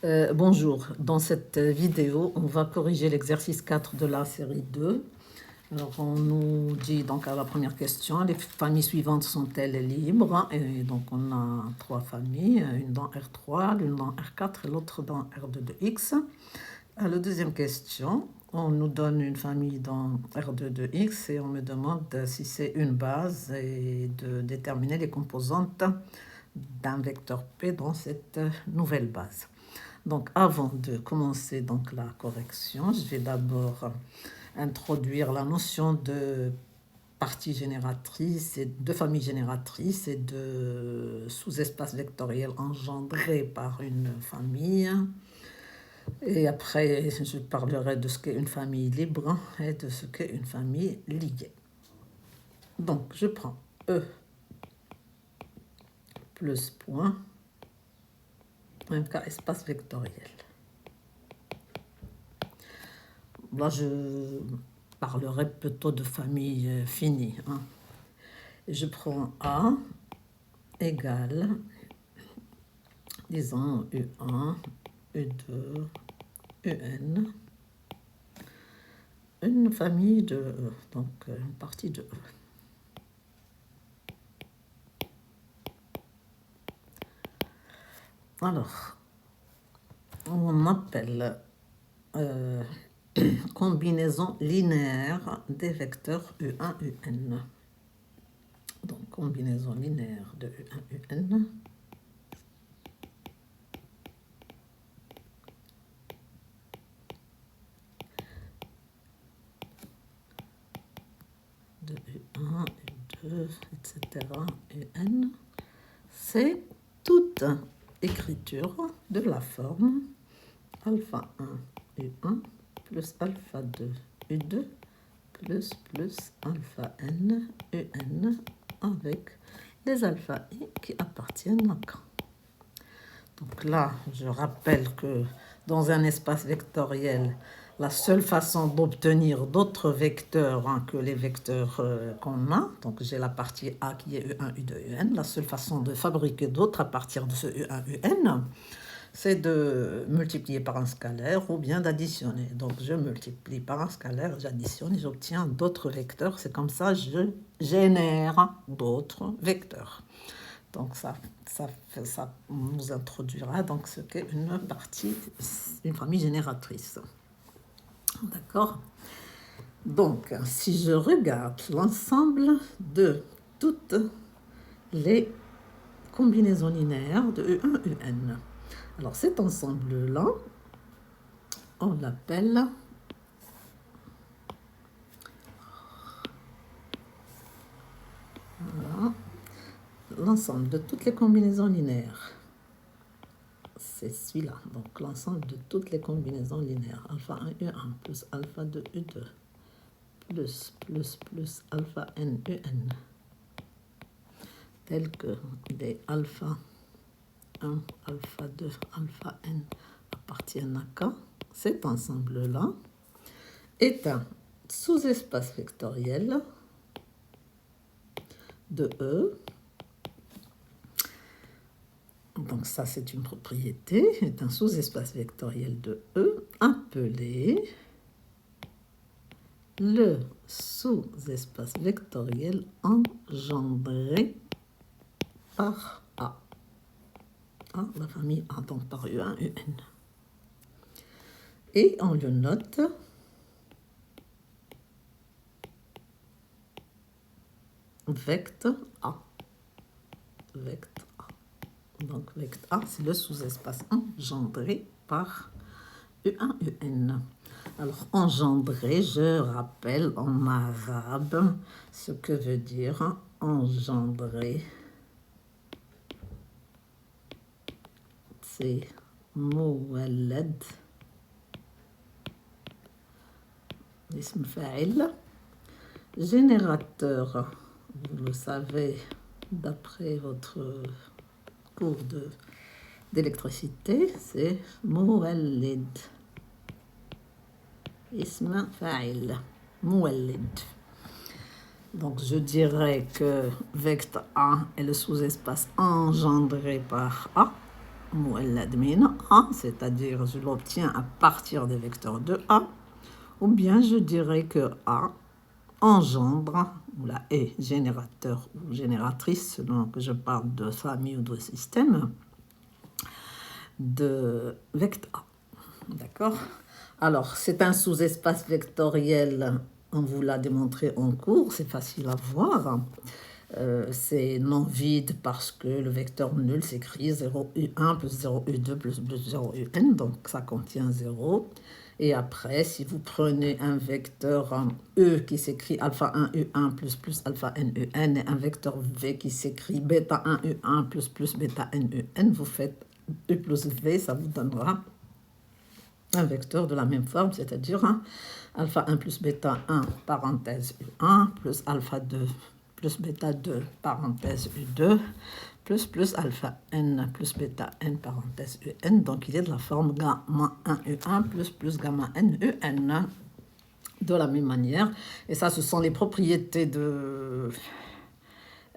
Bonjour, dans cette vidéo, on va corriger l'exercice 4 de la série 2. Alors, on nous dit donc à la première question, les familles suivantes sont-elles libres? Et donc, on a trois familles, une dans R3, l'une dans R4 et l'autre dans R2 de X. À la deuxième question, on nous donne une famille dans R2 de X et on me demande si c'est une base et de déterminer les composantes d'un vecteur P dans cette nouvelle base. Donc, avant de commencer donc, la correction, je vais d'abord introduire la notion de partie génératrice et de famille génératrice et de sous-espace vectoriel engendré par une famille. Et après, je parlerai de ce qu'est une famille libre et de ce qu'est une famille liée. Donc, je prends E plus point, un cas espace vectoriel. Là, je parlerai plutôt de famille finie. Je prends A égale, disons, U1, U2, UN, une famille de E, donc une partie de E. Alors, on appelle combinaison linéaire des vecteurs U1, UN. Donc, combinaison linéaire de U1, UN. De U1, U2, etc. UN. C'est toute écriture de la forme alpha 1 U1 plus alpha 2 U2 plus alpha n UN avec les alpha i qui appartiennent à K. Donc là, je rappelle que dans un espace vectoriel, la seule façon d'obtenir d'autres vecteurs que les vecteurs qu'on a, donc j'ai la partie A qui est U1, U2, UN, la seule façon de fabriquer d'autres à partir de ce U1, UN, c'est de multiplier par un scalaire ou bien d'additionner. Donc je multiplie par un scalaire, j'additionne et j'obtiens d'autres vecteurs. C'est comme ça que je génère d'autres vecteurs. Donc ça nous introduira donc ce qu'est une famille génératrice. D'accord? Donc, si je regarde l'ensemble de toutes les combinaisons linéaires de U1, UN, alors cet ensemble-là, on l'appelle l'ensemble de toutes les combinaisons linéaires. C'est celui-là, donc l'ensemble de toutes les combinaisons linéaires. Alpha 1 U1 plus alpha 2 U2 plus alpha n UN, tels que des alpha 1, alpha 2, alpha n appartiennent à K. Cet ensemble-là est un sous-espace vectoriel de E. Donc ça, c'est une propriété, est un sous-espace vectoriel de E appelé le sous-espace vectoriel engendré par A. La famille A, donc par U1, UN. Et on le note vect A. Vect A. Donc vect A, c'est le sous-espace engendré par U1, UN. Alors, engendré, je rappelle en arabe ce que veut dire engendrer. C'est mouwalad, ism fa'il, générateur, vous le savez d'après votre cours d'électricité, c'est mouwalid. Ism fa'il, mouwalid. Donc je dirais que vect A est le sous-espace engendré par A. مولد من A, c'est-à-dire je l'obtiens à partir des vecteurs de A, ou bien je dirais que A engendre, ou la est générateur ou génératrice, selon que je parle de famille ou de système, de vecteur A. D'accord? Alors, c'est un sous-espace vectoriel, on vous l'a démontré en cours, c'est facile à voir. C'est non vide parce que le vecteur nul s'écrit 0u1 plus 0u2 plus 0un, donc ça contient 0. Et après, si vous prenez un vecteur E qui s'écrit alpha 1 u1 plus alpha n un et un vecteur V qui s'écrit bêta 1 u1 plus bêta n un, vous faites U plus V, ça vous donnera un vecteur de la même forme, c'est-à-dire alpha 1 plus bêta 1 parenthèse u1 plus alpha 2 plus bêta 2 parenthèse u2 plus alpha n plus bêta n parenthèse un. Donc il est de la forme gamma 1 u1 plus gamma n un de la même manière. Et ça, ce sont les propriétés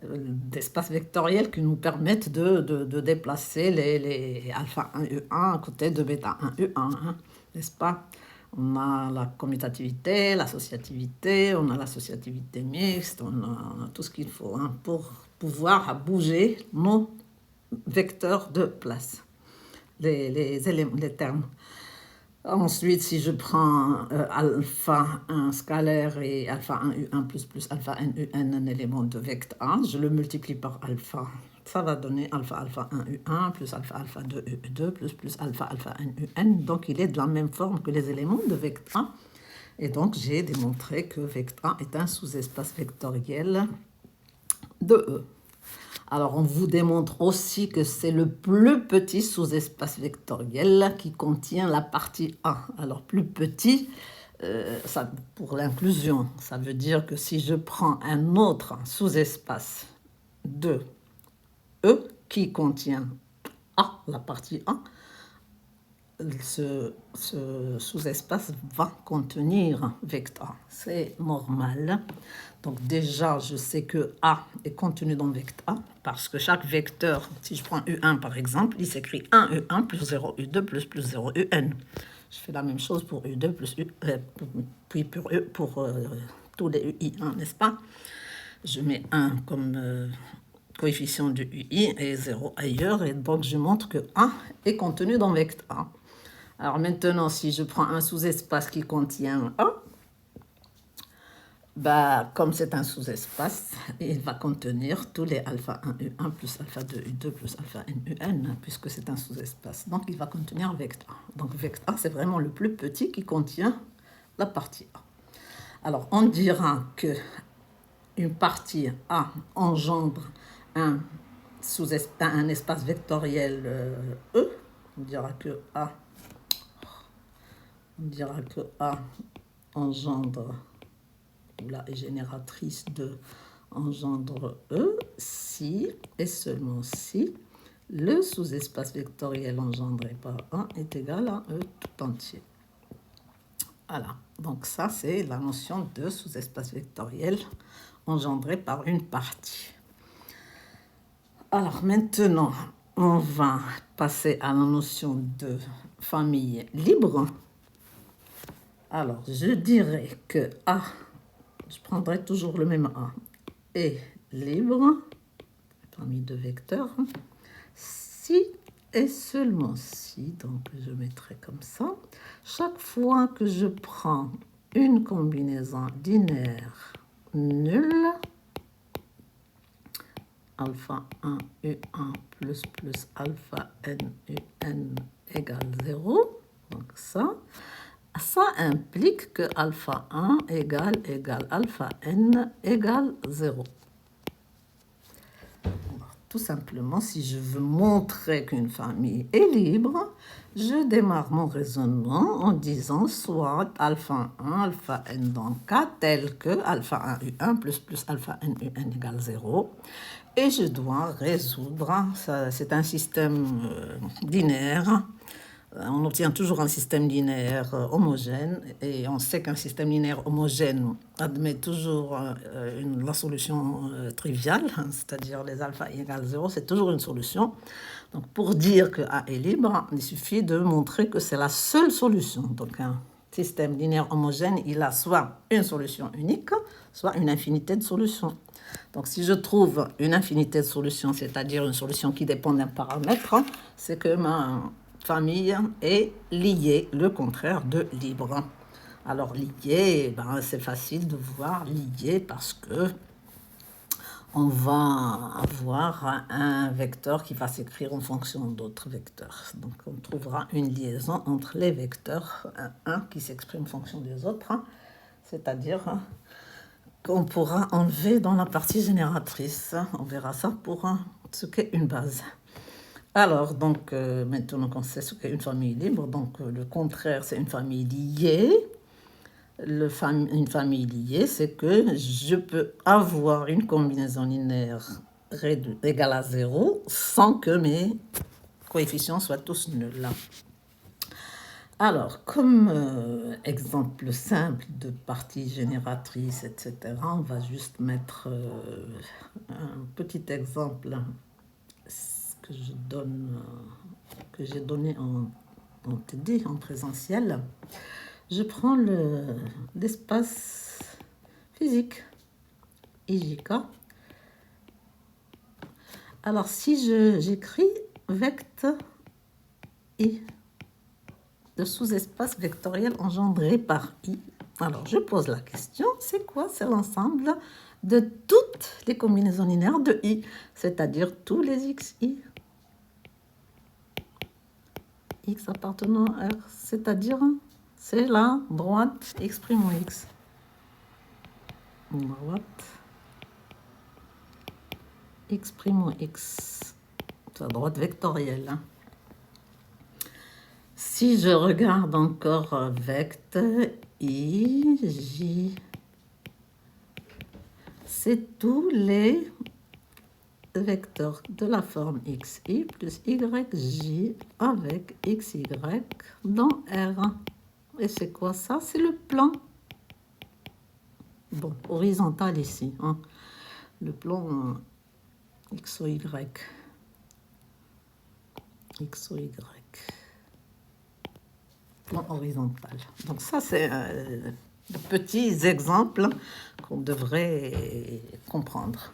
d'espace vectoriel qui nous permettent de déplacer les alpha 1 u1 à côté de bêta 1 u1, n'est-ce pas? On a la commutativité, l'associativité, on a l'associativité mixte, on a tout ce qu'il faut pour pouvoir bouger nos vecteurs de place, les éléments, les termes. Ensuite, si je prends alpha 1 scalaire et alpha 1 u1 plus alpha n un, un élément de vecteur A, je le multiplie par alpha. Ça va donner alpha 1 u1 plus alpha 2 u2 plus alpha n un. Donc, il est de la même forme que les éléments de vecteur A. Et donc, j'ai démontré que vecteur A est un sous-espace vectoriel de E. Alors, on vous démontre aussi que c'est le plus petit sous-espace vectoriel qui contient la partie A. Alors, plus petit, ça, pour l'inclusion, ça veut dire que si je prends un autre sous-espace de E qui contient A, la partie A, ce sous-espace va contenir vecteur A. C'est normal. Donc déjà, je sais que A est contenu dans vecteur A parce que chaque vecteur, si je prends U1 par exemple, il s'écrit 1 U1 plus 0 U2 plus 0 UN. Je fais la même chose pour U2 plus U, puis pour tous les UI, n'est-ce pas? Je mets 1 comme coefficient du UI et 0 ailleurs, et donc je montre que A est contenu dans vecteur A. Alors maintenant, si je prends un sous-espace qui contient A, comme c'est un sous-espace, il va contenir tous les alpha 1 U1 plus alpha 2 U2 plus alpha n UN, puisque c'est un sous-espace. Donc, il va contenir vecteur A. Donc, vecteur A, c'est vraiment le plus petit qui contient la partie A. Alors, on dira que une partie A engendre un espace vectoriel E. On dira que A engendre, là est génératrice de engendre E si et seulement si le sous-espace vectoriel engendré par A est égal à E tout entier. Voilà, donc ça c'est la notion de sous-espace vectoriel engendré par une partie. Alors maintenant, on va passer à la notion de famille libre. Alors, je dirais que A, je prendrai toujours le même A, est libre, famille de vecteurs, si et seulement si, donc je mettrai comme ça, chaque fois que je prends une combinaison binaire nulle, alpha 1 U1 plus alpha n UN égale 0, donc ça implique que alpha 1 égale alpha n égale 0. Tout simplement, si je veux montrer qu'une famille est libre, je démarre mon raisonnement en disant soit alpha 1, alpha n dans K tel que alpha 1 U1 plus alpha n UN égale 0. Et je dois résoudre, c'est un système linéaire. On obtient toujours un système linéaire homogène, et on sait qu'un système linéaire homogène admet toujours la solution triviale, c'est-à-dire les alpha égale 0, c'est toujours une solution. Donc, pour dire que A est libre, il suffit de montrer que c'est la seule solution. Donc, un système linéaire homogène, il a soit une solution unique, soit une infinité de solutions. Donc, si je trouve une infinité de solutions, c'est-à-dire une solution qui dépend d'un paramètre, c'est que ma famille est liée, le contraire de libre. Alors, lié, ben, c'est facile de voir lié parce que on va avoir un vecteur qui va s'écrire en fonction d'autres vecteurs. Donc, on trouvera une liaison entre les vecteurs 1 qui s'exprime en fonction des autres, c'est-à-dire qu'on pourra enlever dans la partie génératrice. On verra ça pour ce qu'est une base. Alors, donc, maintenant qu'on sait ce qu'est une famille libre, donc le contraire, c'est une famille liée. Une famille liée, c'est que je peux avoir une combinaison linéaire égale à 0 sans que mes coefficients soient tous nuls. Alors, comme exemple simple de partie génératrice, etc., on va juste mettre un petit exemple que j'ai donné en TD, en présentiel. Je prends l'espace physique, IJK. Alors, si j'écris vect I, de sous-espace vectoriel engendré par I, alors je pose la question, c'est quoi? C'est l'ensemble de toutes les combinaisons linéaires de I, c'est-à-dire tous les xi. X appartenant à R, c'est-à-dire... c'est la droite x' x. Droite x', x. C'est la droite vectorielle. Si je regarde encore vect I, J, c'est tous les vecteurs de la forme xi plus yj avec xy dans R. Et c'est quoi ça? C'est le plan. Bon, horizontal ici. Hein. Le plan x ou y. X ou y. Plan horizontal. Donc ça, c'est de petits exemples qu'on devrait comprendre.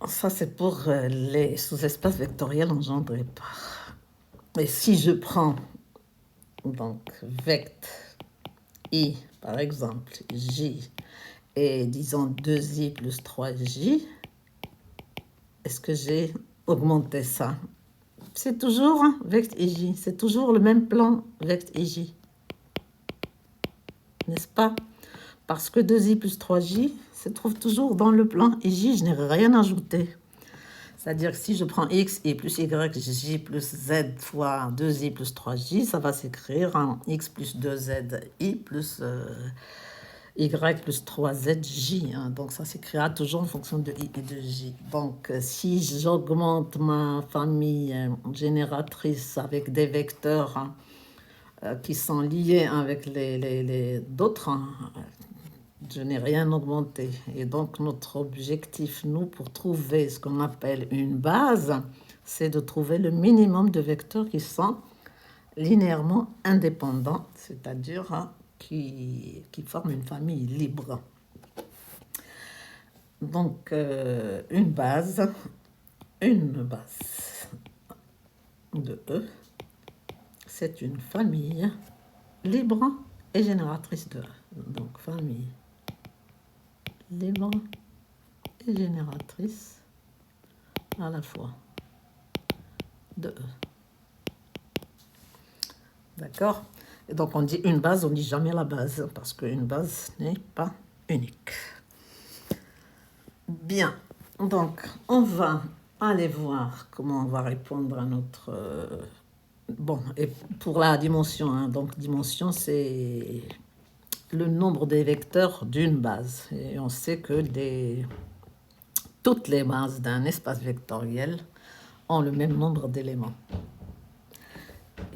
Ça, c'est pour les sous-espaces vectoriels engendrés par. Et si je prends donc vect I, par exemple, J, et disons 2I plus 3J, est-ce que j'ai augmenté ça? C'est toujours vect IJ, c'est toujours le même plan vect IJ. N'est-ce pas? Parce que 2I plus 3J se trouve toujours dans le plan IJ, je n'ai rien ajouté. C'est-à-dire que si je prends x, i plus y, j plus z fois 2i plus 3j, ça va s'écrire en x plus 2z, i plus y plus 3z, j. Hein. Donc ça s'écrira toujours en fonction de i et de j. Donc si j'augmente ma famille génératrice avec des vecteurs qui sont liés avec les d'autres, je n'ai rien augmenté. Et donc, notre objectif, nous, pour trouver ce qu'on appelle une base, c'est de trouver le minimum de vecteurs qui sont linéairement indépendants, c'est-à-dire qui forment une famille libre. Donc, une base de E, c'est une famille libre et génératrice de E. Donc, famille libre et génératrice à la fois de E. D'accord? Et donc on dit une base, on dit jamais la base, parce qu'une base n'est pas unique. Bien, donc on va aller voir comment on va répondre à notre... bon, et pour la dimension, hein, donc dimension c'est le nombre des vecteurs d'une base. Et on sait que toutes les bases d'un espace vectoriel ont le même nombre d'éléments.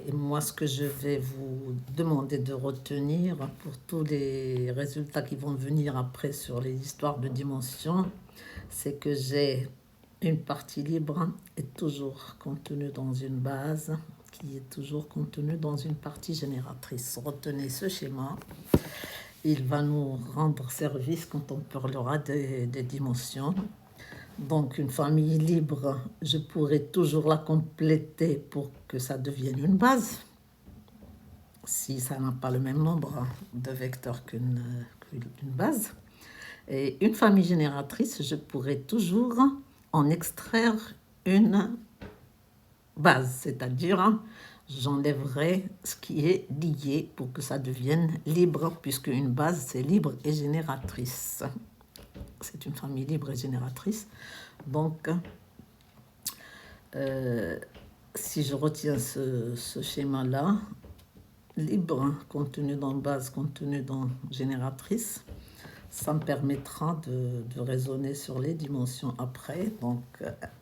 Et moi, ce que je vais vous demander de retenir pour tous les résultats qui vont venir après sur les histoires de dimensions, c'est que j'ai une partie libre est toujours contenue dans une base qui est toujours contenue dans une partie génératrice. Retenez ce schéma. Il va nous rendre service quand on parlera des dimensions. Donc, une famille libre, je pourrais toujours la compléter pour que ça devienne une base. Si ça n'a pas le même nombre de vecteurs qu'une base. Et une famille génératrice, je pourrais toujours en extraire une base, c'est-à-dire j'enlèverai ce qui est lié pour que ça devienne libre, puisque une base, c'est libre et génératrice. C'est une famille libre et génératrice. Donc, si je retiens ce schéma-là, libre, contenu dans base, contenu dans génératrice, ça me permettra de raisonner sur les dimensions après. Donc,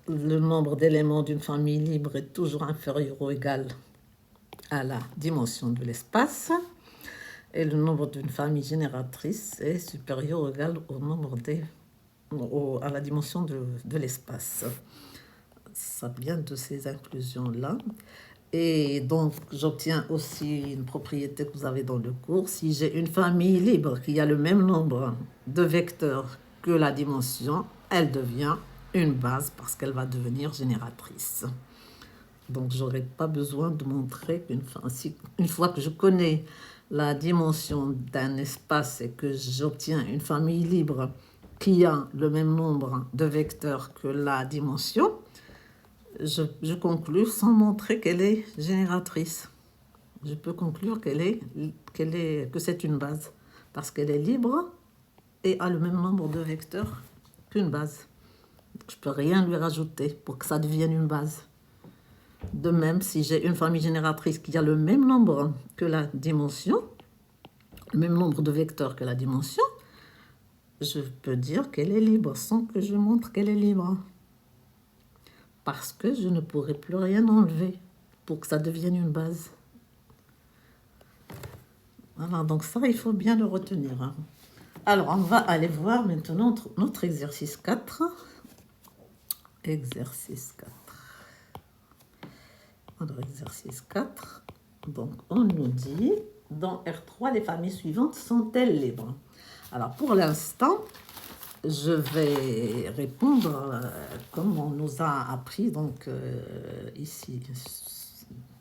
le nombre d'éléments d'une famille libre est toujours inférieur ou égal à la dimension de l'espace. Et le nombre d'une famille génératrice est supérieur ou égal au nombre à la dimension de l'espace. Ça vient de ces inclusions-là. Et donc, j'obtiens aussi une propriété que vous avez dans le cours. Si j'ai une famille libre qui a le même nombre de vecteurs que la dimension, elle devient une base parce qu'elle va devenir génératrice. Donc, je n'aurai pas besoin de montrer une fois que je connais la dimension d'un espace et que j'obtiens une famille libre qui a le même nombre de vecteurs que la dimension, je conclus sans montrer qu'elle est génératrice. Je peux conclure que c'est une base parce qu'elle est libre et a le même nombre de vecteurs qu'une base. Je ne peux rien lui rajouter pour que ça devienne une base. De même, si j'ai une famille génératrice qui a le même nombre que la dimension, le même nombre de vecteurs que la dimension, je peux dire qu'elle est libre sans que je montre qu'elle est libre. Parce que je ne pourrai plus rien enlever pour que ça devienne une base. Voilà, donc ça, il faut bien le retenir. Alors, on va aller voir maintenant notre exercice 4. Exercice 4. Alors, exercice 4. Donc, on nous dit, dans R3, les familles suivantes sont-elles libres? Alors, pour l'instant, je vais répondre comme on nous a appris, donc ici,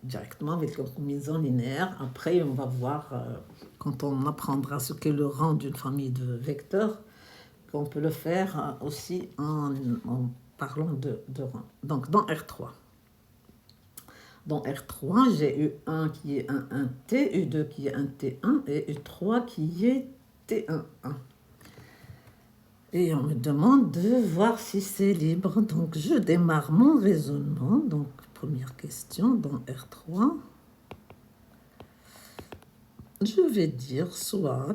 directement avec la combinaison linéaire. Après, on va voir, quand on apprendra ce qu'est le rang d'une famille de vecteurs, qu'on peut le faire aussi en parlant de rang. Donc, dans R3. Dans R3, j'ai U1 qui est un 1T, U2 qui est un T1 et U3 qui est T1. Et on me demande de voir si c'est libre. Donc, je démarre mon raisonnement. Donc, première question dans R3. Je vais dire soit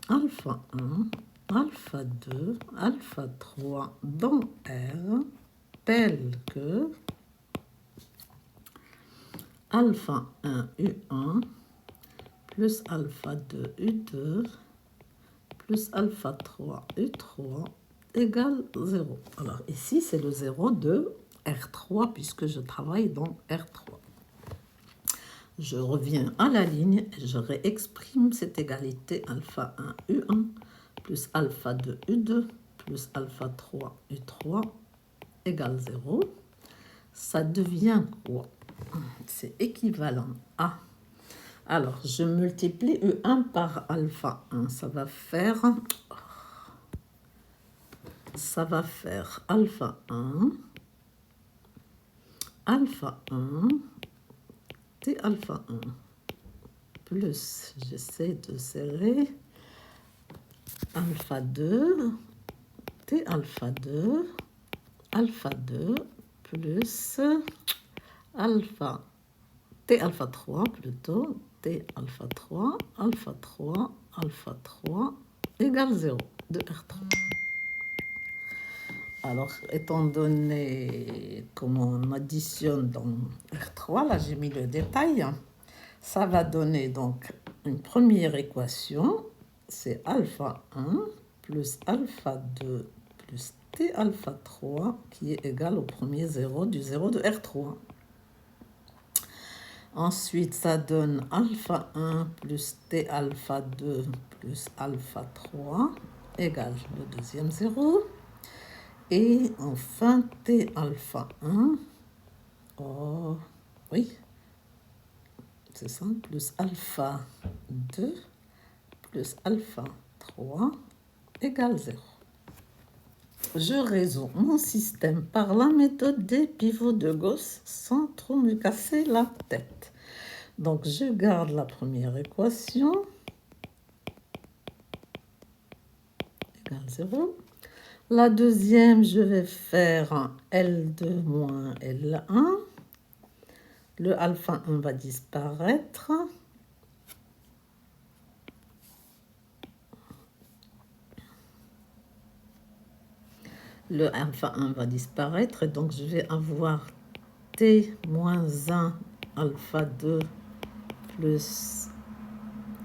alpha 1, alpha 2, alpha 3 dans R tel que alpha 1 U1 plus alpha 2 U2 plus alpha 3 U3 égale 0. Alors ici, c'est le 0 de R3 puisque je travaille dans R3. Je reviens à la ligne et je réexprime cette égalité alpha 1 U1 plus alpha 2 U2 plus alpha 3 U3 égale 0. Ça devient quoi? C'est équivalent à... Alors, je multiplie U1 par alpha 1. Ça va faire alpha 1, alpha 1, T alpha 1, plus, j'essaie de serrer, alpha 2, T alpha 2, plus alpha, T alpha 3 plutôt, T alpha 3 égale 0 de R3. Alors, étant donné comment on additionne dans R3, là j'ai mis le détail, ça va donner donc une première équation, c'est alpha 1 plus alpha 2 plus T alpha 3 qui est égal au premier 0 du 0 de R3. Ensuite, ça donne alpha 1 plus T alpha 2 plus alpha 3 égale le deuxième 0. Et enfin, T alpha 1, oh oui, c'est ça, plus alpha 2 plus alpha 3 égale 0. Je résous mon système par la méthode des pivots de Gauss sans trop me casser la tête. Donc, je garde la première équation, égale 0. La deuxième, je vais faire un L2 moins L1. Le alpha 1 va disparaître. Le alpha 1 va disparaître et donc je vais avoir T moins 1 alpha 2 plus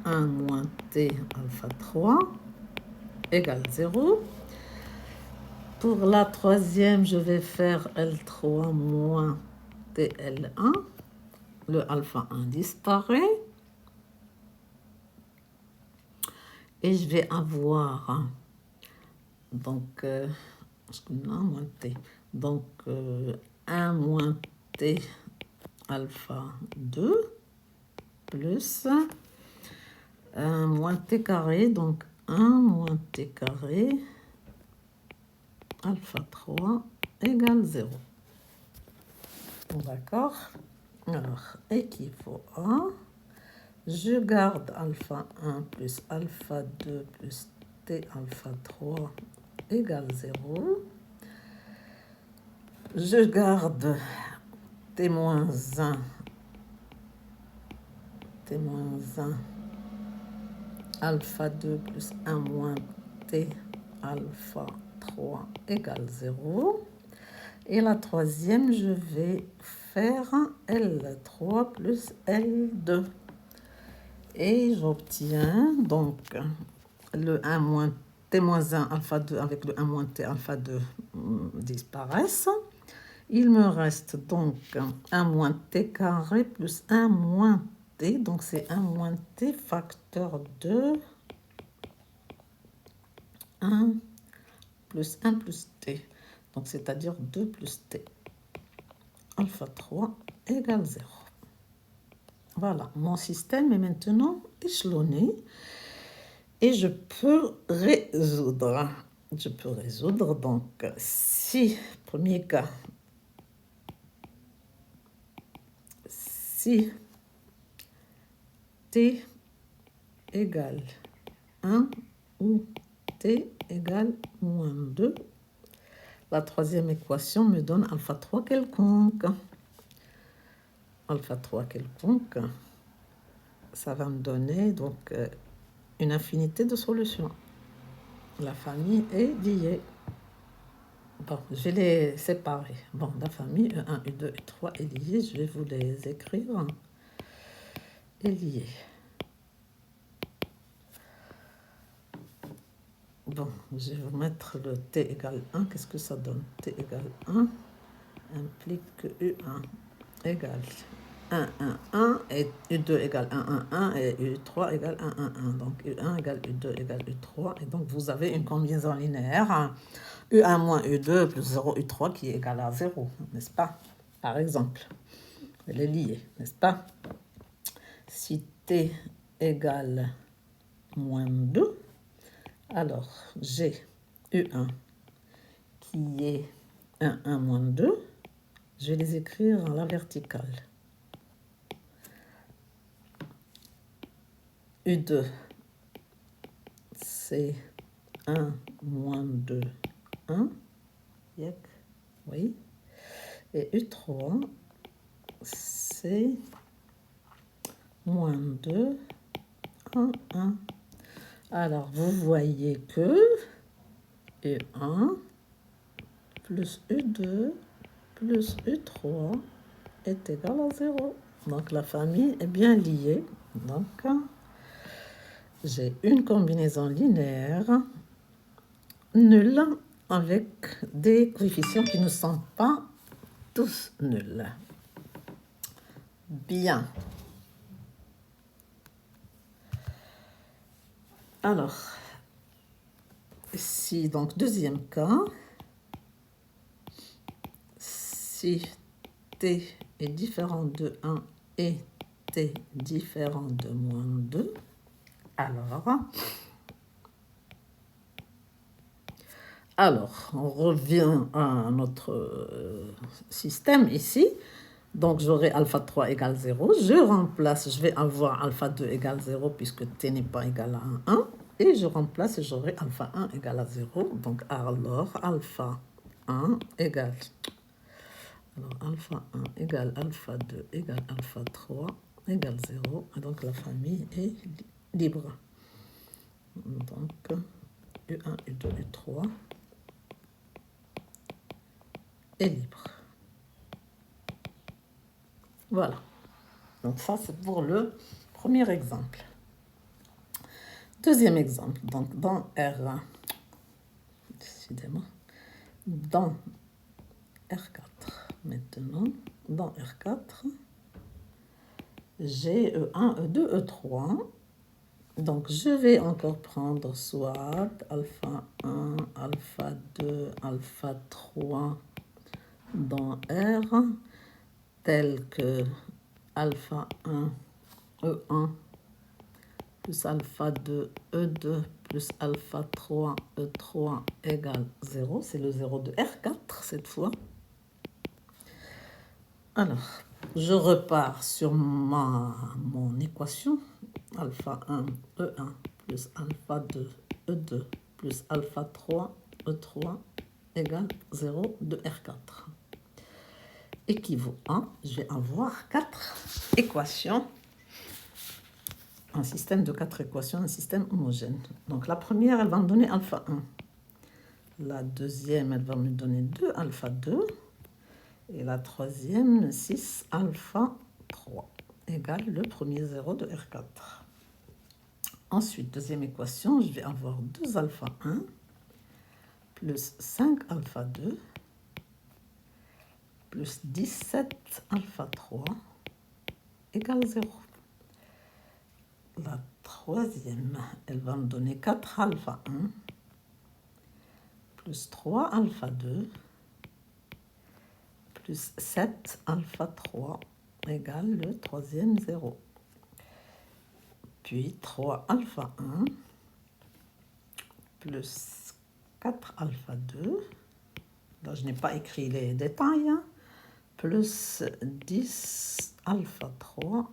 1 moins T alpha 3 égale 0. Pour la troisième, je vais faire L3 moins TL1. Le alpha 1 disparaît. Et je vais avoir, donc, non, moins T. Donc, 1 moins T alpha 2 plus 1 moins T carré. Donc, 1 moins T carré alpha 3 égale 0. D'accord? Alors, équivaut à, je garde alpha 1 plus alpha 2 plus T alpha 3 égale 0. Je garde T moins 1, alpha 2 plus 1 moins T alpha 3 égale 0. Et la troisième, je vais faire L3 plus L2. Et j'obtiens donc le 1 moins T moins 1 alpha 2 avec le 1 moins T alpha 2 disparaissent. Il me reste donc 1 moins T carré plus 1 moins T. Donc c'est 1 moins T facteur 2. 1 plus 1 plus T. Donc c'est-à-dire 2 plus T. Alpha 3 égale 0. Voilà, mon système est maintenant échelonné. Et je peux résoudre. Donc si, premier cas, si T égale 1 ou T égale moins 2, la troisième équation me donne alpha 3 quelconque. Alpha 3 quelconque, ça va me donner donc une infinité de solutions. La famille est liée. Bon, je vais les séparer. Bon, la famille E1, E2, E3 est liée. Je vais vous les écrire. Est liée. Bon, je vais vous mettre le T égale 1. Qu'est-ce que ça donne? T égale 1 implique que U1 égale 1, 1, 1 et U2 égale 1, 1, 1 et U3 égale 1, 1, 1. Donc U1 égale U2 égale U3. Et donc vous avez une combinaison linéaire U1 moins U2 plus 0 U3 qui est égal à 0, n'est-ce pas? Par exemple, elle est liée, n'est-ce pas? Si T égale moins 2, alors j'ai U1 qui est 1, 1 moins 2. Je vais les écrire à la verticale. U2, c'est 1 moins 2, 1. Oui. Et U3, c'est moins 2, 1, 1. Alors, vous voyez que U1 plus U2 plus U3 est égal à 0. Donc, la famille est bien liée. Donc, j'ai une combinaison linéaire nulle avec des coefficients qui ne sont pas tous nuls. Bien. Alors, si, donc, deuxième cas, si t est différent de 1 et t différent de moins 2, alors on revient à notre système ici. Donc, j'aurai alpha 3 égale 0. Je remplace, je vais avoir alpha 2 égale 0 puisque t n'est pas égal à 1. Et je remplace et j'aurai alpha 1 égale à 0. Donc, alors, alpha 1 égale... Alors, alpha 1 égale alpha 2 égale alpha 3 égale 0. Et donc, la famille est libre. Donc, U1, U2, U3 est libre. Voilà. Donc, ça, c'est pour le premier exemple. Deuxième exemple. Donc, dans R1, décidément, dans R4, maintenant, dans R4, j'ai E1, E2, E3. Donc, je vais encore prendre soit alpha 1, alpha 2, alpha 3 dans R, tel que alpha 1, E1, plus alpha 2, E2, plus alpha 3, E3 égale 0. C'est le 0 de R4 cette fois. Alors, je repars sur mon équation. Alpha 1, E1, plus alpha 2, E2, plus alpha 3, E3 égale 0 de R4. Équivaut à, je vais avoir 4 équations. Un système de 4 équations, un système homogène. Donc la première, elle va me donner alpha 1. La deuxième, elle va me donner 2 alpha 2. Et la troisième, 6 alpha 3 égale le premier 0 de R4. Ensuite, deuxième équation, je vais avoir 2 alpha 1 plus 5 alpha 2 plus 17 alpha 3 égale 0. La troisième, elle va me donner 4 alpha 1 plus 3 alpha 2 plus 7 alpha 3 égale le troisième 0. Puis 3 alpha 1 plus 4 alpha 2. Là, je n'ai pas écrit les détails. Hein, plus 10 alpha 3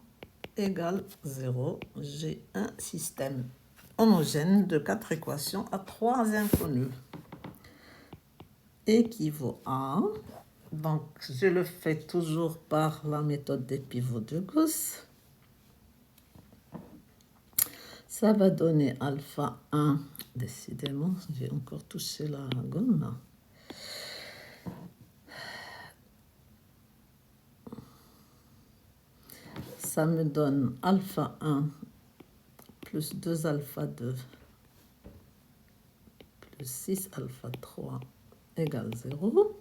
égale 0. J'ai un système homogène de 4 équations à 3 inconnues. Équivaut à... Donc, je le fais toujours par la méthode des pivots de Gauss. Ça va donner alpha 1. Décidément, j'ai encore touché la gomme. Ça me donne alpha 1 plus 2 alpha 2 plus 6 alpha 3 égale 0.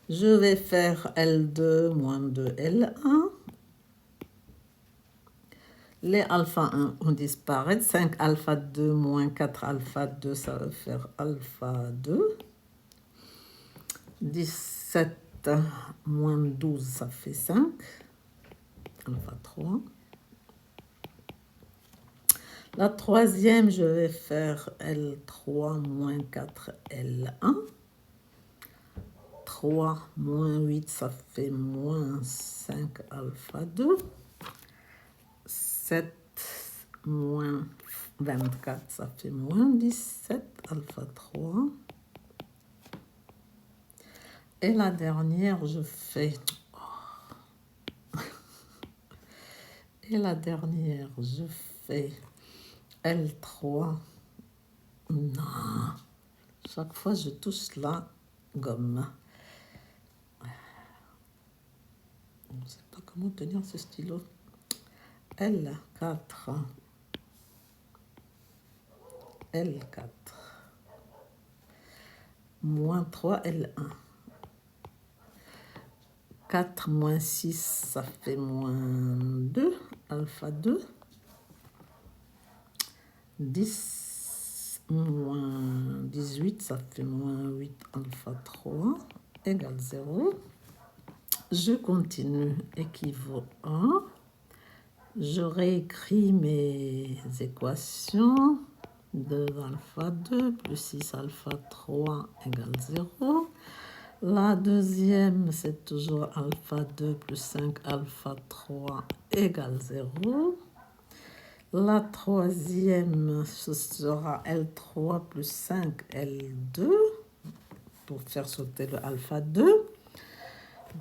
Je vais faire L2 moins 2 L1. Les alpha 1 vont disparaître. 5 alpha 2 moins 4 alpha 2, ça va faire alpha 2. 17 moins 12, ça fait 5. Alpha 3. La troisième, je vais faire L3 moins 4 L1. 3 moins 8, ça fait moins 5 alpha 2. 7 moins 24, ça fait moins 17 alpha 3. Et la dernière, je fais... Et la dernière, je fais L3. Non. Chaque fois, je touche la gomme. Je ne sais pas comment tenir ce stylo. L4. L4. moins 3L1. 4 moins 6, ça fait moins 2, alpha 2. 10 moins 18, ça fait moins 8, alpha 3, égale 0. Je continue, équivaut 1. Je réécris mes équations. 2 alpha 2 plus 6 alpha 3 égale 0. La deuxième, c'est toujours alpha 2 plus 5 alpha 3 égale 0. La troisième, ce sera L3 plus 5 L2 pour faire sauter le alpha 2.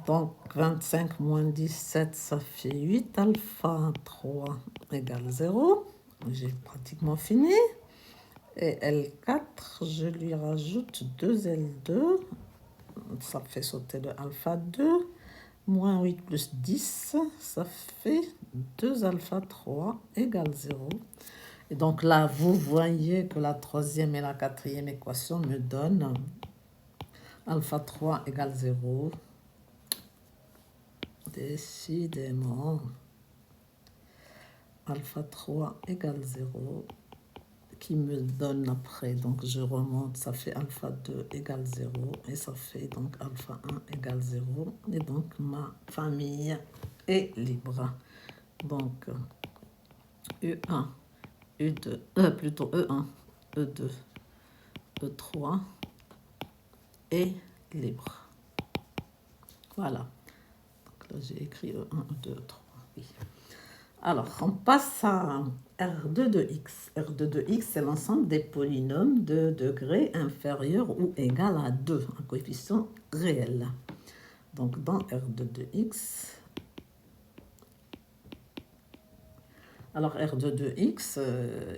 Donc 25 moins 17, ça fait 8. Alpha 3 égale 0. J'ai pratiquement fini. Et L4, je lui rajoute 2 L2. Ça fait sauter le alpha 2. Moins 8 plus 10, ça fait 2 alpha 3 égale 0. Et donc là, vous voyez que la troisième et la quatrième équation me donnent alpha 3 égale 0. Décidément, alpha 3 égale 0, qui me donne après, donc je remonte, ça fait alpha 2 égale 0, et ça fait donc alpha 1 égale 0, et donc ma famille est libre. Donc U1, U2, plutôt E1, E2, E3 est libre. Voilà. Donc là, j'ai écrit E1, E2, E3. Oui. Alors, on passe à R2 de x. R2 de x, c'est l'ensemble des polynômes de degré inférieur ou égal à 2, un coefficient réel. Donc, dans R2 de x, alors R2 de x,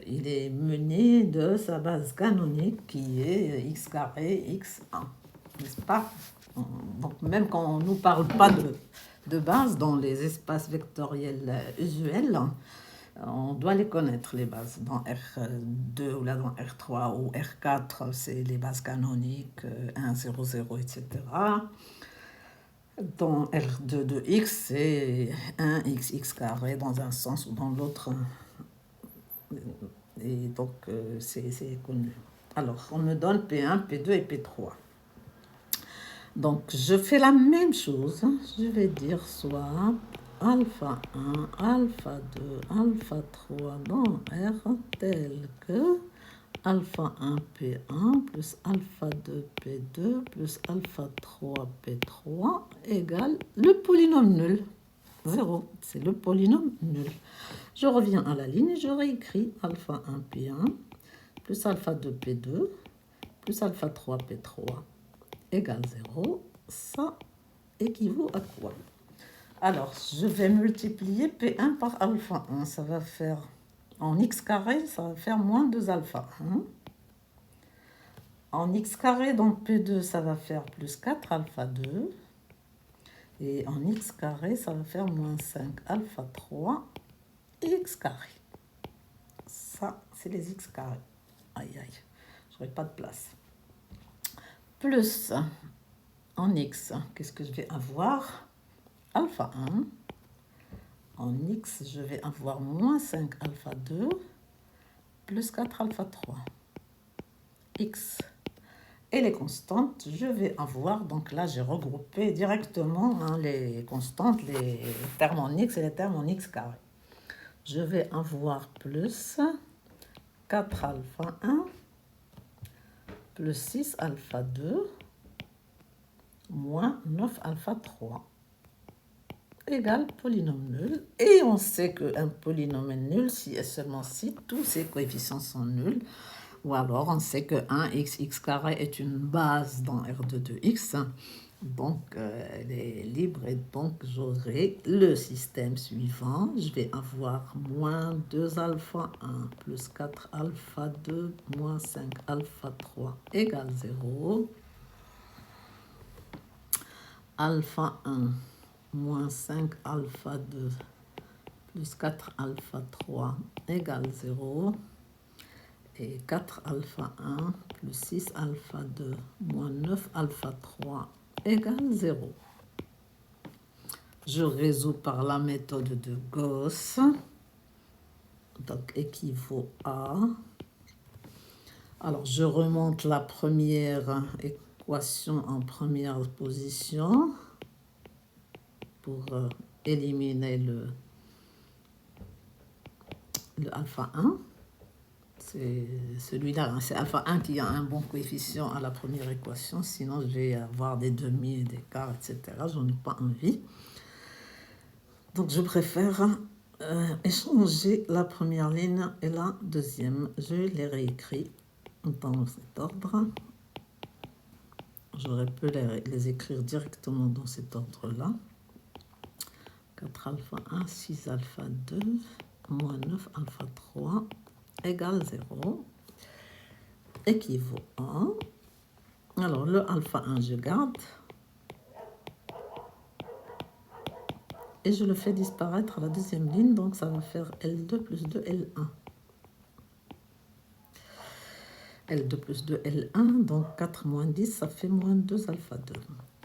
il est mené de sa base canonique qui est x carré x1, n'est-ce pas? Donc, même quand on ne nous parle pas de base dans les espaces vectoriels usuels, on doit les connaître, les bases. Dans R2 ou là dans R3 ou R4, c'est les bases canoniques, 1, 0, 0, etc. Dans R2 de x, c'est 1x, x carré dans un sens ou dans l'autre. Et donc, c'est connu. Alors, on me donne P1, P2 et P3. Donc, je fais la même chose. Je vais dire soit alpha 1, alpha 2, alpha 3 dans R tel que alpha 1 P1 plus alpha 2 P2 plus alpha 3 P3 égale le polynôme nul. 0, c'est le polynôme nul. Je reviens à la ligne et je réécris alpha 1 P1 plus alpha 2 P2 plus alpha 3 P3 égale 0. Ça équivaut à quoi? Alors, je vais multiplier P1 par alpha 1. Ça va faire, en x carré, ça va faire moins 2 alpha 1. En x carré, donc P2, ça va faire plus 4 alpha 2. Et en x carré, ça va faire moins 5 alpha 3 x carré. Ça, c'est les x carrés. Aïe, aïe, j'aurai pas de place. Plus, en x, qu'est-ce que je vais avoir? Alpha 1. En x, je vais avoir moins 5 alpha 2 plus 4 alpha 3. X. Et les constantes, je vais avoir, donc là j'ai regroupé directement les constantes, les termes en x et les termes en x carré. Je vais avoir plus 4 alpha 1 plus 6 alpha 2 moins 9 alpha 3 égale polynôme nul. Et on sait qu'un polynôme est nul si et seulement si tous ses coefficients sont nuls. Ou alors on sait que 1x, x carré est une base dans R2 de x. Donc elle est libre et donc j'aurai le système suivant. Je vais avoir moins 2 alpha 1 plus 4 alpha 2 moins 5 alpha 3 égale 0. Alpha 1 moins 5 alpha 2 plus 4 alpha 3 égale 0. et 4 alpha 1 plus 6 alpha 2 moins 9 alpha 3 égale 0. Je résous par la méthode de Gauss. Donc, équivaut à... Alors, je remonte la première équation en première position pour éliminer le alpha 1. C'est celui-là, hein, c'est alpha 1 qui a un bon coefficient à la première équation, sinon je vais avoir des demi et des quarts, etc. J'en ai pas envie. Donc je préfère échanger la première ligne et la deuxième. Je les réécris dans cet ordre. J'aurais pu les écrire directement dans cet ordre-là. 4 alpha 1, 6 alpha 2, moins 9 alpha 3 égale 0. Équivaut à... Alors, le alpha 1, je garde. Et je le fais disparaître à la deuxième ligne. Donc, ça va faire L2 plus 2 L1. L2 plus 2 L1. Donc, 4 moins 10, ça fait moins 2 alpha 2.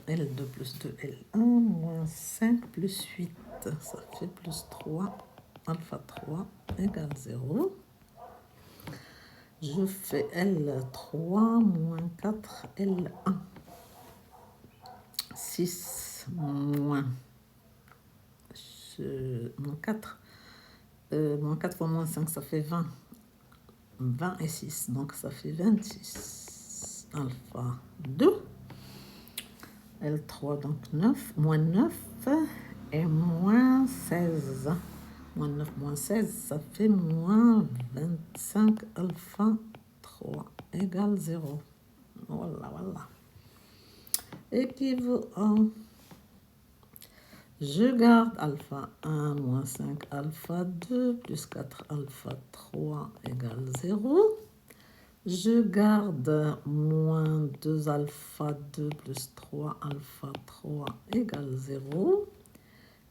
L2 plus 2 L1, moins 5 plus 8. Ça fait plus 3 alpha 3 égale 0. Je fais L3 moins 4 L1. 6 moins 4. Moins 4 fois moins 5, ça fait 20. 20 et 6, donc ça fait 26. Alpha 2. L3, donc 9. Moins 9 et moins 16. Moins 9, moins 16, ça fait moins 25 alpha 3 égale 0. Voilà, voilà. Équivaut à... Je garde alpha 1 moins 5 alpha 2 plus 4 alpha 3 égale 0. Je garde moins 2 alpha 2 plus 3 alpha 3 égale 0.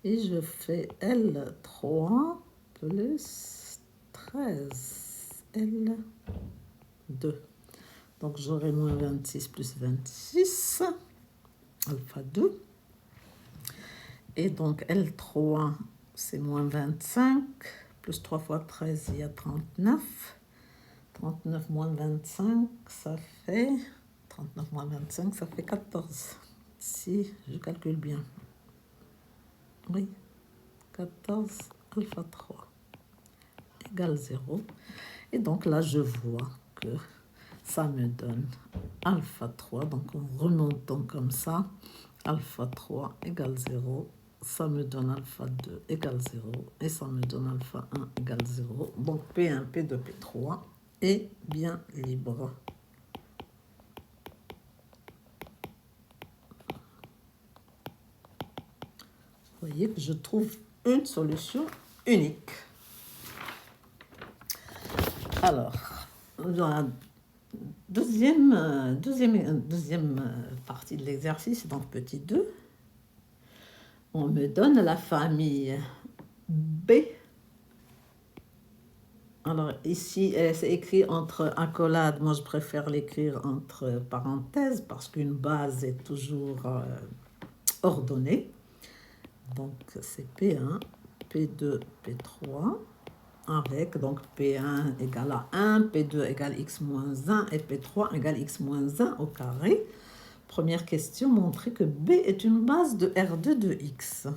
Et je fais L3 plus 13 L2. Donc j'aurai moins 26 plus 26 alpha 2. Et donc L3, c'est moins 25, plus 3 fois 13, il y a 39. 39 moins 25, ça fait... 39 moins 25, ça fait 14. Si je calcule bien. Oui, 14 alpha 3 égale 0. Et donc là, je vois que ça me donne alpha 3. Donc en remontant comme ça, alpha 3 égale 0. Ça me donne alpha 2 égale 0. Et ça me donne alpha 1 égale 0. Donc P1, P2, P3 est bien libre. Vous voyez que je trouve une solution unique. Alors, dans la deuxième partie de l'exercice, donc petit 2, on me donne la famille B. Alors ici, c'est écrit entre accolades. Moi, je préfère l'écrire entre parenthèses parce qu'une base est toujours ordonnée. Donc, c'est P1, P2, P3, avec donc P1 égale à 1, P2 égale x moins 1 et P3 égale x moins 1 au carré. Première question, montrer que B est une base de R2 de x.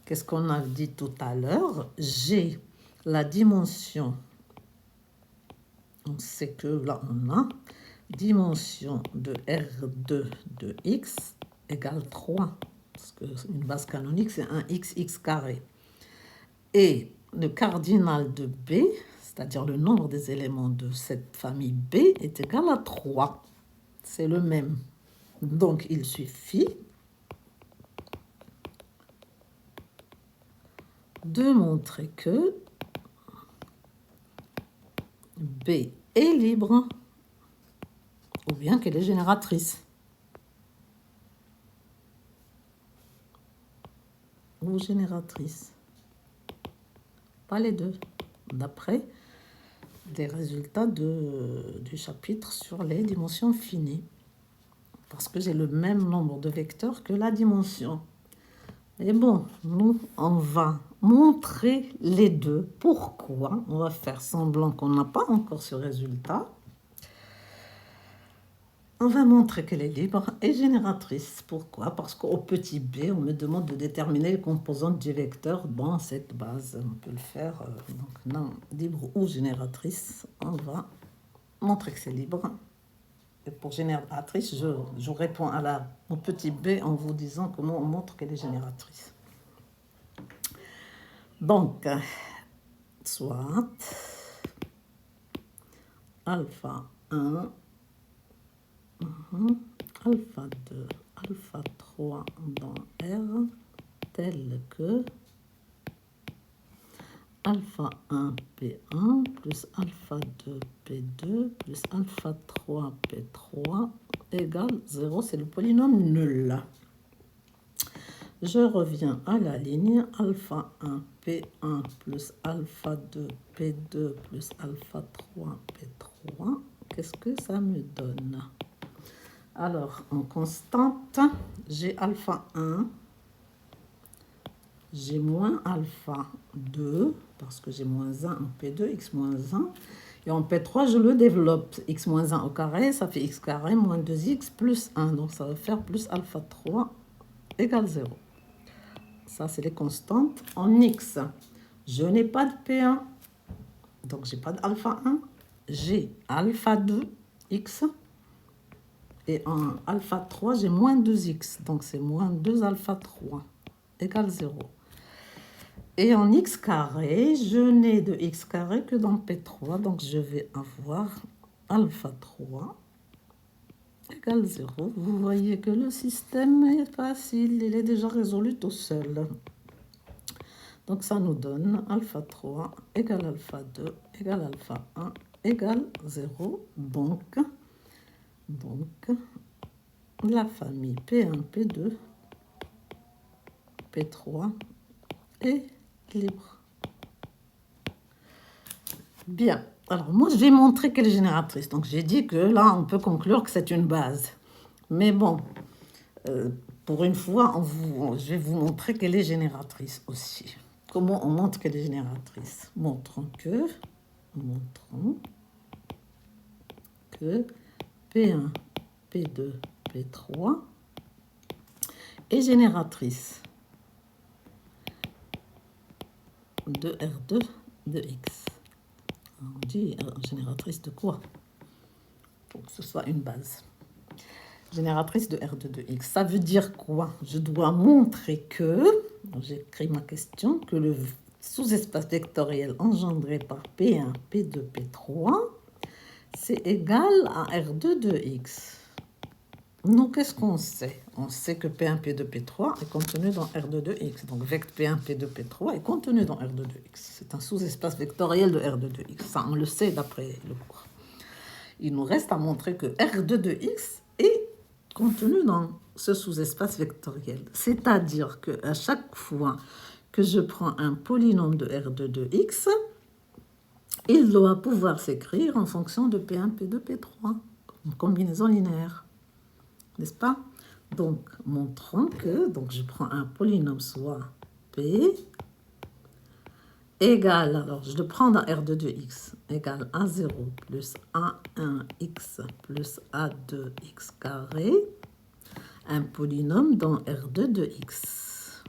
Qu'est-ce qu'on a dit tout à l'heure? G, la dimension, on sait que là on a dimension de R2 de x égale 3. Parce qu'une base canonique, c'est un x carré. Et le cardinal de B, c'est-à-dire le nombre des éléments de cette famille B, est égal à 3. C'est le même. Donc, il suffit de montrer que B est libre ou bien qu'elle est génératrice. Ou génératrice. Pas les deux. D'après des résultats du chapitre sur les dimensions finies. Parce que j'ai le même nombre de vecteurs que la dimension. Et bon, nous, on va montrer les deux. Pourquoi? On va faire semblant qu'on n'a pas encore ce résultat. On va montrer qu'elle est libre et génératrice. Pourquoi? Parce qu'au petit b, on me demande de déterminer les composantes du vecteur dans cette base. On peut le faire, donc non, libre ou génératrice. On va montrer que c'est libre. Et pour génératrice, je réponds au petit b en vous disant comment on montre qu'elle est génératrice. Donc, soit alpha 1, alpha 2, alpha 3 dans R, tel que alpha 1 P1 plus alpha 2 P2 plus alpha 3 P3 égale 0. C'est le polynôme nul. Je reviens à la ligne alpha 1 P1 plus alpha 2 P2 plus alpha 3 P3. Qu'est-ce que ça me donne? Alors, en constante, j'ai alpha 1, j'ai moins alpha 2, parce que j'ai moins 1 en P2, x moins 1. Et en P3, je le développe. X moins 1 au carré, ça fait x carré moins 2x plus 1. Donc, ça va faire plus alpha 3 égale 0. Ça, c'est les constantes en x. Je n'ai pas de P1, donc j'ai pas d'alpha 1. J'ai alpha 2, x. Et en alpha 3, j'ai moins 2x. Donc, c'est moins 2 alpha 3 égale 0. Et en x carré, je n'ai de x carré que dans P3. Donc, je vais avoir alpha 3 égale 0. Vous voyez que le système est facile. Il est déjà résolu tout seul. Donc, ça nous donne alpha 3 égale alpha 2 égale alpha 1 égale 0. Donc, la famille P1, P2, P3 est libre. Bien. Alors, moi, j'ai montré qu'elle est génératrice. Donc, j'ai dit que là, on peut conclure que c'est une base. Mais bon, pour une fois, je vais vous montrer qu'elle est génératrice aussi. Comment on montre qu'elle est génératrice? Montrons que P1, P2, P3 est génératrice de R2 de X. On dit génératrice de quoi? Pour que ce soit une base. Génératrice de R2 de X. Ça veut dire quoi? Je dois montrer que, j'écris ma question, que le sous-espace vectoriel engendré par P1, P2, P3, c'est égal à R2 de X. Nous, qu'est-ce qu'on sait? On sait que P1, P2, P3 est contenu dans R2 de X. Donc, vect P1, P2, P3 est contenu dans R2 de X. C'est un sous-espace vectoriel de R2 de X. Ça, on le sait d'après le cours. Il nous reste à montrer que R2 de X est contenu dans ce sous-espace vectoriel. C'est-à-dire qu'à chaque fois que je prends un polynôme de R2 de X, il doit pouvoir s'écrire en fonction de P1, P2, P3. Une combinaison linéaire. N'est-ce pas? Donc, montrons que je prends un polynôme soit P égale, alors je le prends dans R2 de X, égale A0 plus A1X plus A2X carré, un polynôme dans R2 de X.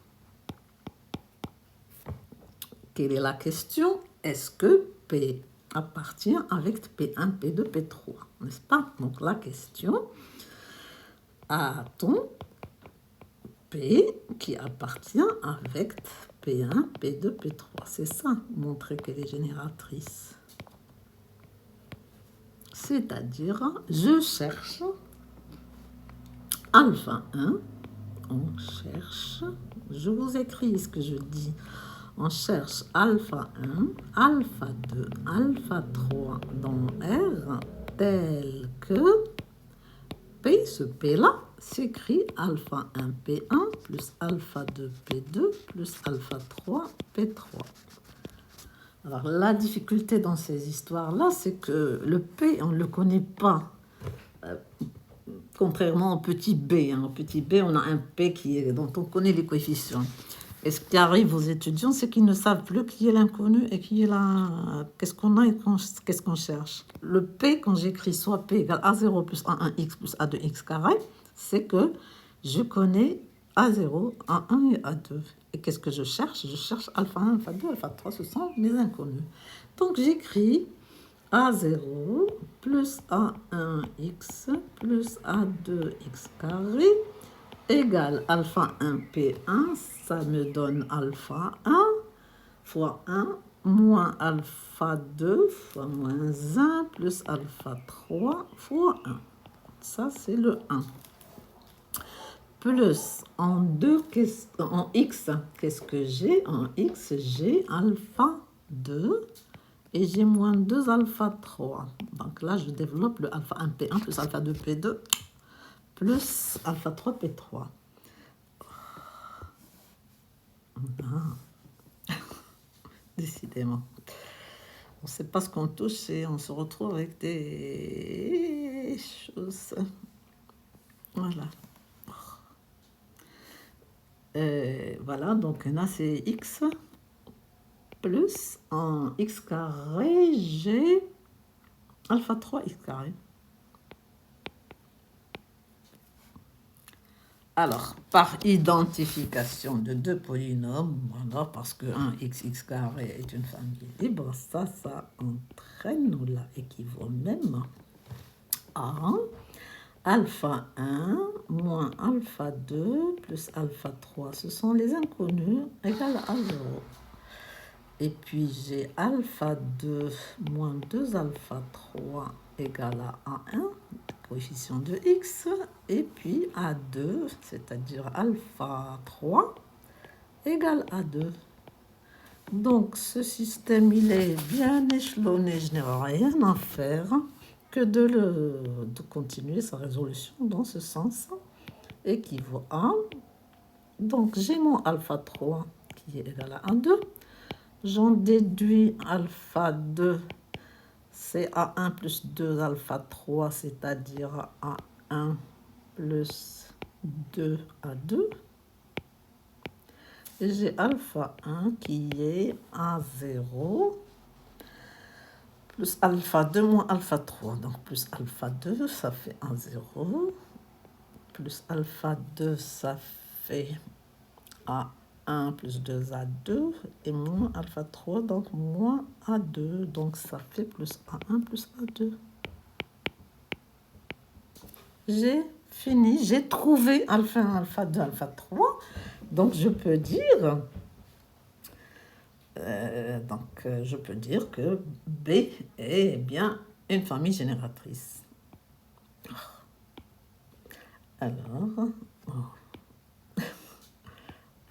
Quelle est la question? Est-ce que P appartient avec P1, P2, P3? N'est-ce pas? Donc, la question... A-t-on P qui appartient avec P1, P2, P3? C'est ça, montrer qu'elle est génératrice. C'est-à-dire, je cherche alpha 1, on cherche, je vous écris ce que je dis, on cherche alpha 1, alpha 2, alpha 3 dans R, tel que P, ce P-là, s'écrit alpha 1 P1 plus alpha 2 P2 plus alpha 3 P3. Alors, la difficulté dans ces histoires-là, c'est que le P, on ne le connaît pas. Contrairement au petit b. Au petit b, on a un P dont on connaît les coefficients. Et ce qui arrive aux étudiants, c'est qu'ils ne savent plus qui est l'inconnu et qui est qu'est-ce qu'on a et qu'est-ce qu'on cherche. Le P, quand j'écris soit P égale A0 plus A1x plus A2x carré, c'est que je connais A0, A1 et A2. Et qu'est-ce que je cherche? Je cherche alpha 1, alpha 2, alpha 3, ce sont mes inconnus. Donc j'écris A0 plus A1x plus A2x carré égale alpha 1 P1, ça me donne alpha 1 fois 1 moins alpha 2 fois moins 1 plus alpha 3 fois 1. Ça, c'est le 1. Plus en x, qu'est-ce que j'ai? En x, j'ai alpha 2 et j'ai moins 2 alpha 3. Donc là, je développe le alpha 1 P1 plus alpha 2 P2 plus alpha 3 P3. Décidément. On ne sait pas ce qu'on touche et on se retrouve avec des choses. Voilà. Voilà, donc là c'est x plus en x carré, j'ai alpha 3 x carré. Alors, par identification de deux polynômes, voilà, parce que 1x carré est une famille libre, ça entraîne, nous la équivaut même à alpha 1 moins alpha 2 plus alpha 3. Ce sont les inconnus égale à 0. Et puis j'ai alpha 2 moins 2 alpha 3 égale à 1, coefficient de x, et puis A2, c'est-à-dire alpha 3, égale à 2. Donc ce système, il est bien échelonné, je n'ai rien à faire que de continuer sa résolution dans ce sens, équivaut à, donc j'ai mon alpha 3 qui est égal à 2, j'en déduis alpha 2, c'est A1 plus 2 alpha 3, c'est-à-dire A1 plus 2 A2. Et j'ai alpha 1 qui est A0 plus alpha 2 moins alpha 3. Donc plus alpha 2, ça fait A0. Plus alpha 2, ça fait A1 plus 2A2. Et moins alpha 3, donc moins A2. Donc ça fait plus A1 plus A2. J'ai fini. J'ai trouvé alpha 1, alpha 2, alpha 3. Donc je peux dire... je peux dire que B est bien une famille génératrice.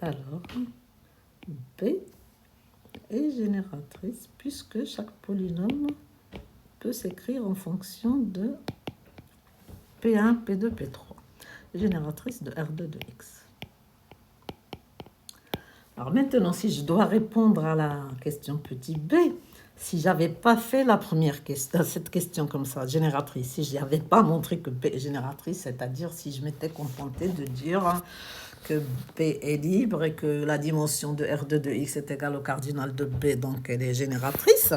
Alors, B est génératrice puisque chaque polynôme peut s'écrire en fonction de P1, P2, P3. Génératrice de R2 de X. Alors maintenant, si je dois répondre à la question petit b, si j'avais pas fait la première question, cette question comme ça, génératrice, si je n'avais pas montré que B est génératrice, c'est-à-dire si je m'étais contentée de dire que B est libre et que la dimension de R2 de X est égale au cardinal de B, donc elle est génératrice,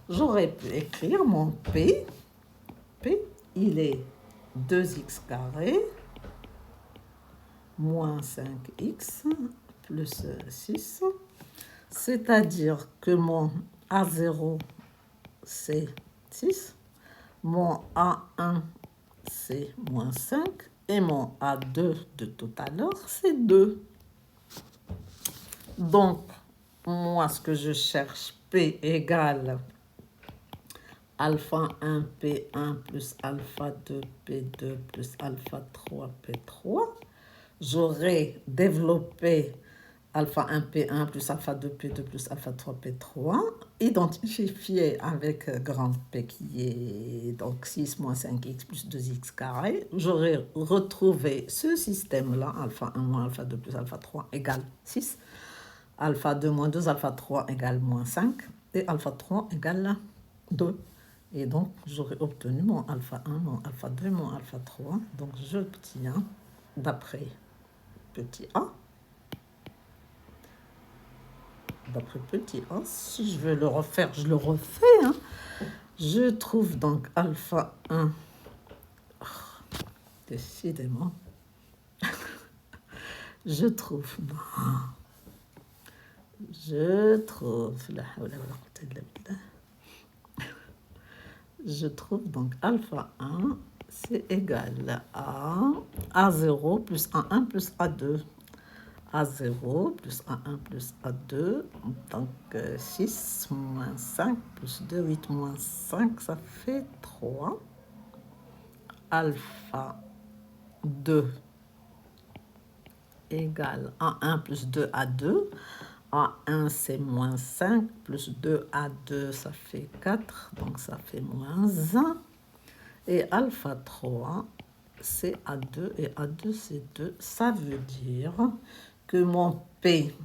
j'aurais pu écrire mon P, il est 2x carré moins 5x plus 6, c'est-à-dire que mon A0, c'est 6, mon A1, c'est moins 5, et mon A2 de tout à l'heure, c'est 2. Donc, moi, ce que je cherche, P égale alpha 1 P1 plus alpha 2 P2 plus alpha 3 P3. J'aurais développé alpha 1 P1 plus alpha 2 P2 plus alpha 3 P3, identifié avec grand P qui est donc 6 moins 5x plus 2x carré. J'aurais retrouvé ce système-là, alpha 1 moins alpha 2 plus alpha 3 égale 6, alpha 2 moins 2 alpha 3 égale moins 5, et alpha 3 égale 2. Et donc, j'aurais obtenu mon alpha 1, mon alpha 2, mon alpha 3. Donc, j'obtiens, d'après petit a, si je veux le refaire, je le refais. Hein. Je trouve donc alpha 1, décidément, je trouve donc alpha 1, c'est égal à A0 plus A1 plus A2. A0 plus A1 plus A2, donc 6 moins 5 plus 2, 8 moins 5, ça fait 3. Alpha 2 égale A1 plus 2 A2. A1 c'est moins 5 plus 2 A2, ça fait 4, donc ça fait moins 1. Et alpha 3, c'est A2 et A2 c'est 2. Ça veut dire que mon P,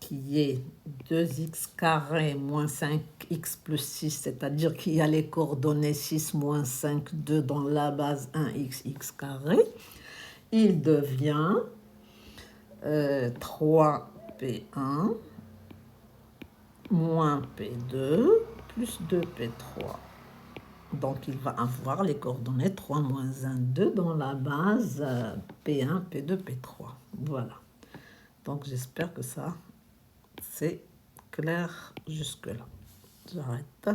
qui est 2x carré moins 5x plus 6, c'est-à-dire qu'il y a les coordonnées 6 moins 5, 2 dans la base 1x, x carré, il devient 3P1 moins P2 plus 2P3. Donc, il va avoir les coordonnées 3, moins 1, 2 dans la base P1, P2, P3. Voilà. Donc, j'espère que ça, c'est clair jusque-là. J'arrête.